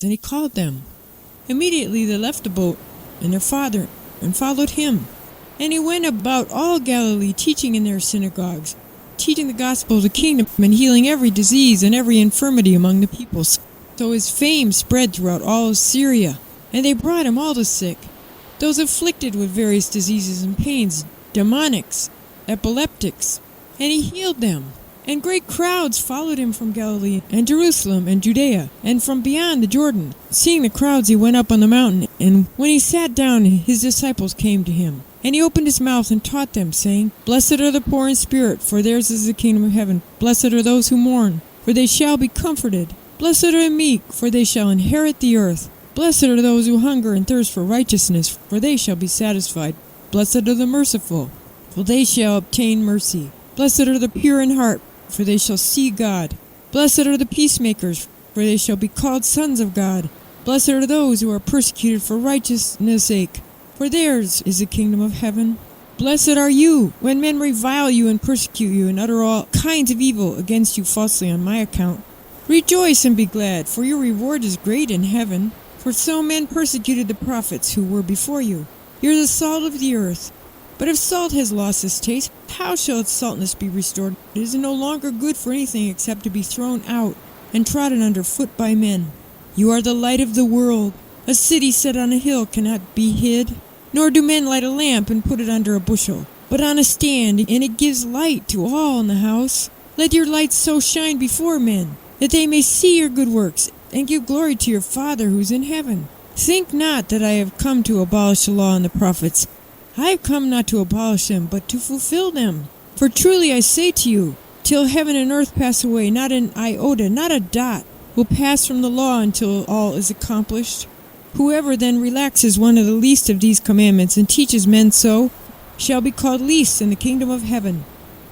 and he called them. Immediately they left the boat and their father and followed him. And he went about all Galilee, teaching in their synagogues, teaching the gospel of the kingdom, and healing every disease and every infirmity among the people. So his fame spread throughout all of Syria, and they brought him all the sick, those afflicted with various diseases and pains, demonics, epileptics, and he healed them. And great crowds followed him from Galilee and Jerusalem and Judea, and from beyond the Jordan. Seeing the crowds, he went up on the mountain, and when he sat down, his disciples came to him. And he opened his mouth and taught them, saying, Blessed are the poor in spirit, for theirs is the kingdom of heaven. Blessed are those who mourn, for they shall be comforted. Blessed are the meek, for they shall inherit the earth. Blessed are those who hunger and thirst for righteousness, for they shall be satisfied. Blessed are the merciful, for they shall obtain mercy. Blessed are the pure in heart, for they shall see God. Blessed are the peacemakers, for they shall be called sons of God. Blessed are those who are persecuted for righteousness' sake, for theirs is the kingdom of heaven. Blessed are you, when men revile you and persecute you, and utter all kinds of evil against you falsely on my account. Rejoice and be glad, for your reward is great in heaven. For so men persecuted the prophets who were before you. You are the salt of the earth. But if salt has lost its taste, how shall its saltness be restored? It is no longer good for anything except to be thrown out and trodden under foot by men. You are the light of the world. A city set on a hill cannot be hid. Nor do men light a lamp and put it under a bushel, but on a stand, and it gives light to all in the house. Let your light so shine before men, that they may see your good works, and give glory to your Father who is in heaven. Think not that I have come to abolish the law and the prophets. I have come not to abolish them, but to fulfill them. For truly I say to you, till heaven and earth pass away, not an iota, not a dot, will pass from the law until all is accomplished. Whoever then relaxes one of the least of these commandments and teaches men so, shall be called least in the kingdom of heaven.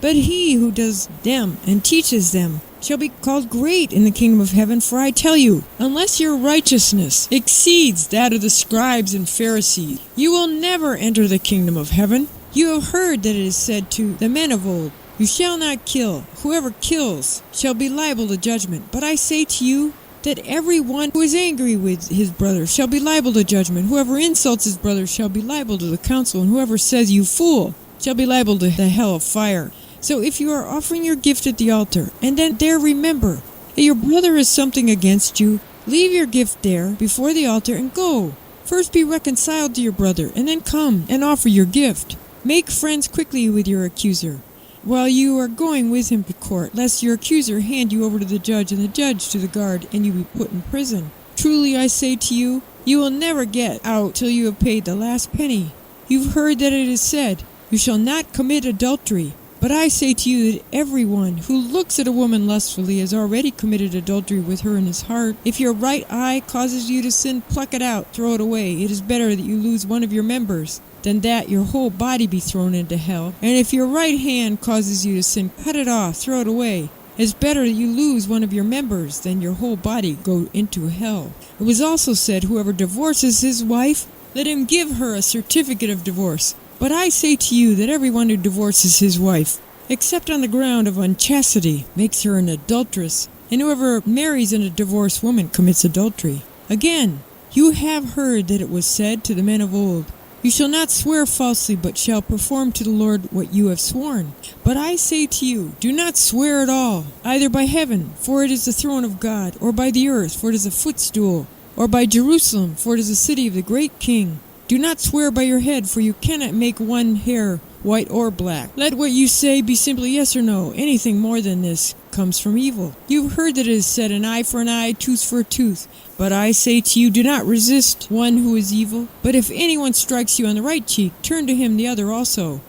But he who does them and teaches them shall be called great in the kingdom of heaven. For I tell you, unless your righteousness exceeds that of the scribes and Pharisees, you will never enter the kingdom of heaven. You have heard that it is said to the men of old, You shall not kill. Whoever kills shall be liable to judgment. But I say to you that every one who is angry with his brother shall be liable to judgment. Whoever insults his brother shall be liable to the council, and whoever says, You fool, shall be liable to the hell of fire. So if you are offering your gift at the altar, and then there remember that your brother has something against you, leave your gift there before the altar and go. First be reconciled to your brother, and then come and offer your gift. Make friends quickly with your accuser, while you are going with him to court, lest your accuser hand you over to the judge, and the judge to the guard, and you be put in prison. Truly I say to you, you will never get out till you have paid the last penny. You've heard that it is said, You shall not commit adultery. But I say to you that everyone who looks at a woman lustfully has already committed adultery with her in his heart. If your right eye causes you to sin, pluck it out, throw it away. It is better that you lose one of your members than that your whole body be thrown into hell. And if your right hand causes you to sin, cut it off, throw it away. It is better that you lose one of your members than your whole body go into hell. It was also said, Whoever divorces his wife, let him give her a certificate of divorce. But I say to you that everyone who divorces his wife, except on the ground of unchastity, makes her an adulteress, and whoever marries a divorced woman commits adultery. Again, you have heard that it was said to the men of old, You shall not swear falsely, but shall perform to the Lord what you have sworn. But I say to you, do not swear at all, either by heaven, for it is the throne of God, or by the earth, for it is a footstool, or by Jerusalem, for it is the city of the great King. Do not swear by your head, for you cannot make one hair white or black. Let what you say be simply yes or no. Anything more than this comes from evil. You've heard that it is said, An eye for an eye, tooth for a tooth. But I say to you, do not resist one who is evil. But if anyone strikes you on the right cheek, turn to him the other also.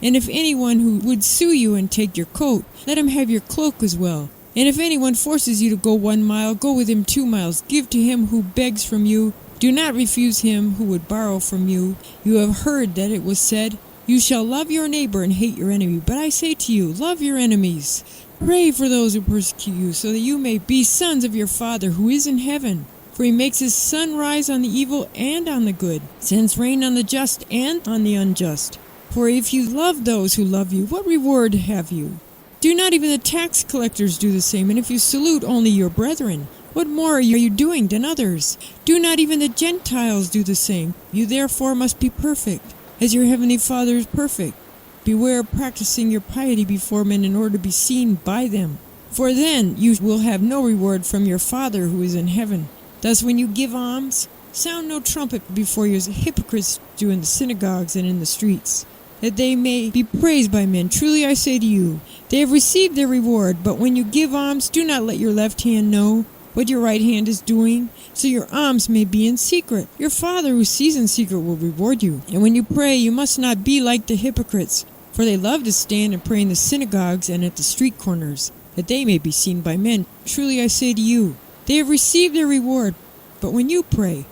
And if anyone who would sue you and take your coat, let him have your cloak as well. And if anyone forces you to go 1 mile, go with him 2 miles. Give to him who begs from you. Do not refuse him who would borrow from you. You have heard that it was said, You shall love your neighbor and hate your enemy. But I say to you, love your enemies. Pray for those who persecute you, so that you may be sons of your Father who is in heaven. For he makes his sun rise on the evil and on the good, sends rain on the just and on the unjust. For if you love those who love you, what reward have you? Do not even the tax collectors do the same? And if you salute only your brethren, What more are you doing than others? Do not even the Gentiles do the same? You therefore must be perfect, as your heavenly Father is perfect. Beware of practicing your piety before men in order to be seen by them, for then you will have no reward from your Father who is in heaven. Thus when you give alms, sound no trumpet before you as hypocrites do in the synagogues and in the streets, that they may be praised by men. Truly I say to you, they have received their reward. But when you give alms, do not let your left hand know what your right hand is doing, so your alms may be in secret. Your Father who sees in secret will reward you. And when you pray, you must not be like the hypocrites, for they love to stand and pray in the synagogues and at the street corners, that they may be seen by men. Truly I say to you, they have received their reward. But when you pray,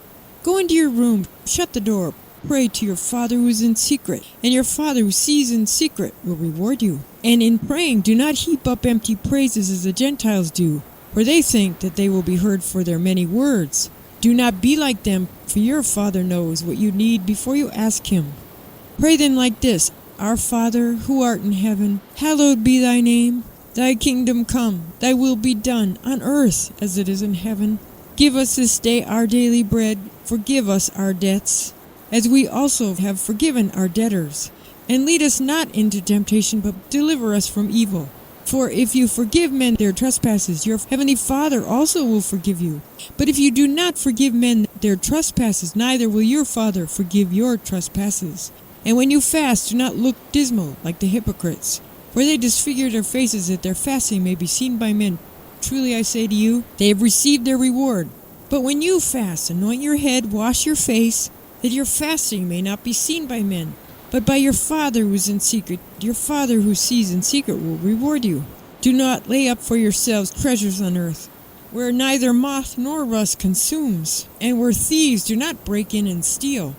go into your room, shut the door, pray to your Father who is in secret, and your Father who sees in secret will reward you. And in praying, do not heap up empty praises as the Gentiles do, for they think that they will be heard for their many words. Do not be like them, for your Father knows what you need before you ask him. Pray then like this: Our Father, who art in heaven, hallowed be thy name. Thy kingdom come, thy will be done, on earth as it is in heaven. Give us this day our daily bread. Forgive us our debts, as we also have forgiven our debtors. And lead us not into temptation, but deliver us from evil. For if you forgive men their trespasses, your heavenly Father also will forgive you. But if you do not forgive men their trespasses, neither will your Father forgive your trespasses. And when you fast, do not look dismal like the hypocrites, for they disfigure their faces that their fasting may be seen by men. Truly I say to you, they have received their reward. But when you fast, anoint your head, wash your face, that your fasting may not be seen by men, but by your Father who is in secret. Your Father who sees in secret will reward you. Do not lay up for yourselves treasures on earth, where neither moth nor rust consumes, and where thieves do not break in and steal.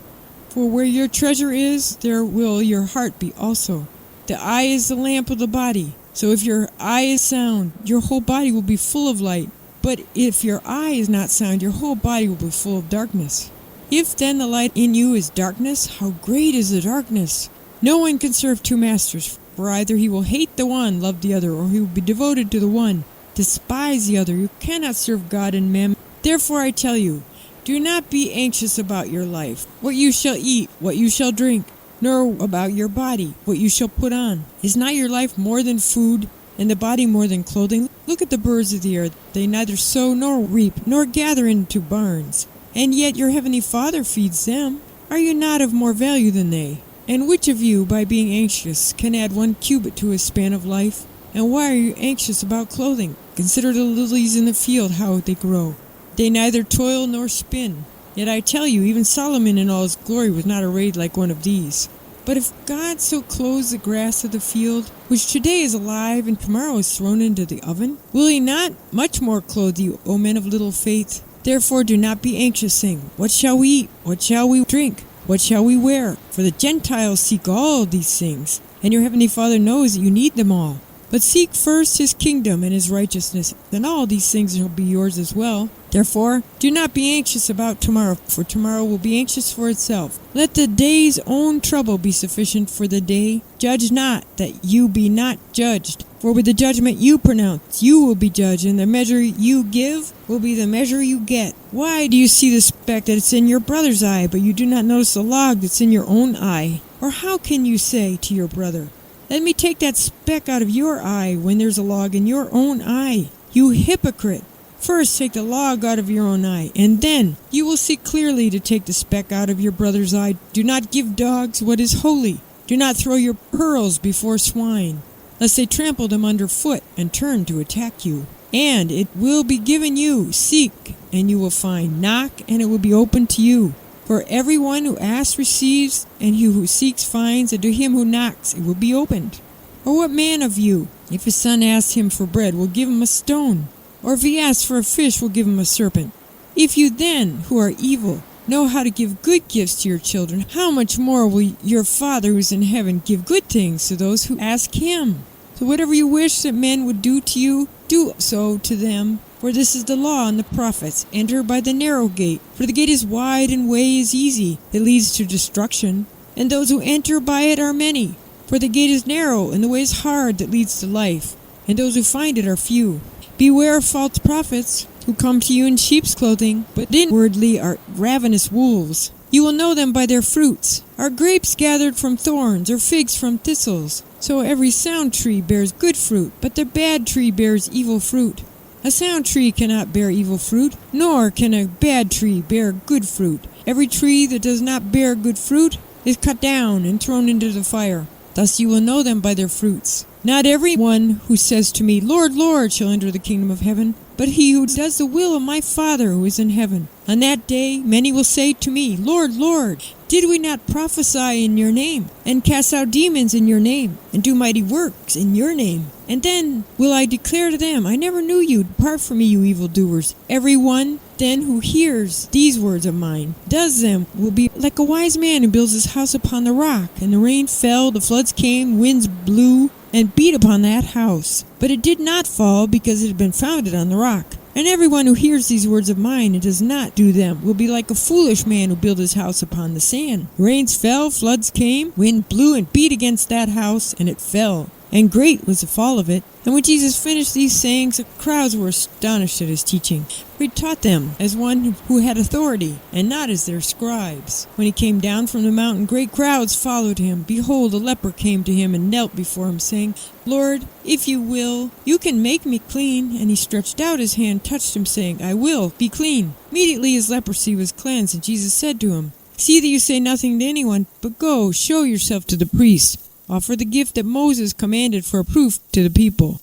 For where your treasure is, there will your heart be also. The eye is the lamp of the body. So if your eye is sound, your whole body will be full of light. But if your eye is not sound, your whole body will be full of darkness. If then the light in you is darkness, how great is the darkness? No one can serve two masters, for either he will hate the one, love the other, or he will be devoted to the one, despise the other. You cannot serve God and mammon. Therefore I tell you, do not be anxious about your life, what you shall eat, what you shall drink, nor about your body, what you shall put on. Is not your life more than food, and the body more than clothing? Look at the birds of the air. They neither sow nor reap, nor gather into barns, and yet your heavenly Father feeds them. Are you not of more value than they? And which of you, by being anxious, can add 1 cubit to his span of life? And why are you anxious about clothing? Consider the lilies in the field, how they grow. They neither toil nor spin. Yet I tell you, even Solomon in all his glory was not arrayed like one of these. But if God so clothes the grass of the field, which today is alive and tomorrow is thrown into the oven, will he not much more clothe you, O men of little faith? Therefore do not be anxious, saying, What shall we eat? What shall we drink? What shall we wear? For the Gentiles seek all these things, and your heavenly Father knows that you need them all. But seek first his kingdom and his righteousness, then all these things shall be yours as well. Therefore, do not be anxious about tomorrow, for tomorrow will be anxious for itself. Let the day's own trouble be sufficient for the day. Judge not, that you be not judged. For with the judgment you pronounce, you will be judged, and the measure you give will be the measure you get. Why do you see the speck that is in your brother's eye, but you do not notice the log that's in your own eye? Or how can you say to your brother, Let me take that speck out of your eye, when there's a log in your own eye? You hypocrite! First take the log out of your own eye, and then you will see clearly to take the speck out of your brother's eye. Do not give dogs what is holy. Do not throw your pearls before swine, lest they trample them underfoot and turn to attack you. And it will be given you. Seek, and you will find. Knock, and it will be opened to you. For everyone who asks receives, and he who seeks finds, and to him who knocks it will be opened. Or what man of you, if his son asks him for bread, will give him a stone? Or if he asks for a fish, will give him a serpent? If you then, who are evil, know how to give good gifts to your children, how much more will your Father who is in heaven give good things to those who ask him? So whatever you wish that men would do to you, do so to them. For this is the law and the prophets. Enter by the narrow gate, for the gate is wide and way is easy, it leads to destruction, and those who enter by it are many. For the gate is narrow, and the way is hard that leads to life, and those who find it are few. Beware of false prophets, who come to you in sheep's clothing, but inwardly are ravenous wolves. You will know them by their fruits. Are grapes gathered from thorns, or figs from thistles? So every sound tree bears good fruit, but the bad tree bears evil fruit. A sound tree cannot bear evil fruit, nor can a bad tree bear good fruit. Every tree that does not bear good fruit is cut down and thrown into the fire. Thus you will know them by their fruits. Not every one who says to me, Lord, Lord, shall enter the kingdom of heaven, but he who does the will of my Father who is in heaven. On that day many will say to me, Lord, Lord, did we not prophesy in your name, and cast out demons in your name, and do mighty works in your name? And then will I declare to them, I never knew you. Depart from me, you evildoers. Every one then who hears these words of mine, does them, will be like a wise man who builds his house upon the rock. And the rain fell, the floods came, winds blew, and beat upon that house. But it did not fall, because it had been founded on the rock. And everyone who hears these words of mine and does not do them will be like a foolish man who built his house upon the sand. Rains fell, floods came, wind blew and beat against that house, and it fell. And great was the fall of it. And when Jesus finished these sayings, the crowds were astonished at his teaching. For he taught them as one who had authority, and not as their scribes. When he came down from the mountain, great crowds followed him. Behold, a leper came to him and knelt before him, saying, Lord, if you will, you can make me clean. And he stretched out his hand, touched him, saying, I will, be clean. Immediately his leprosy was cleansed, and Jesus said to him, See that you say nothing to anyone, but go, show yourself to the priest. Offer the gift that Moses commanded for a proof to the people.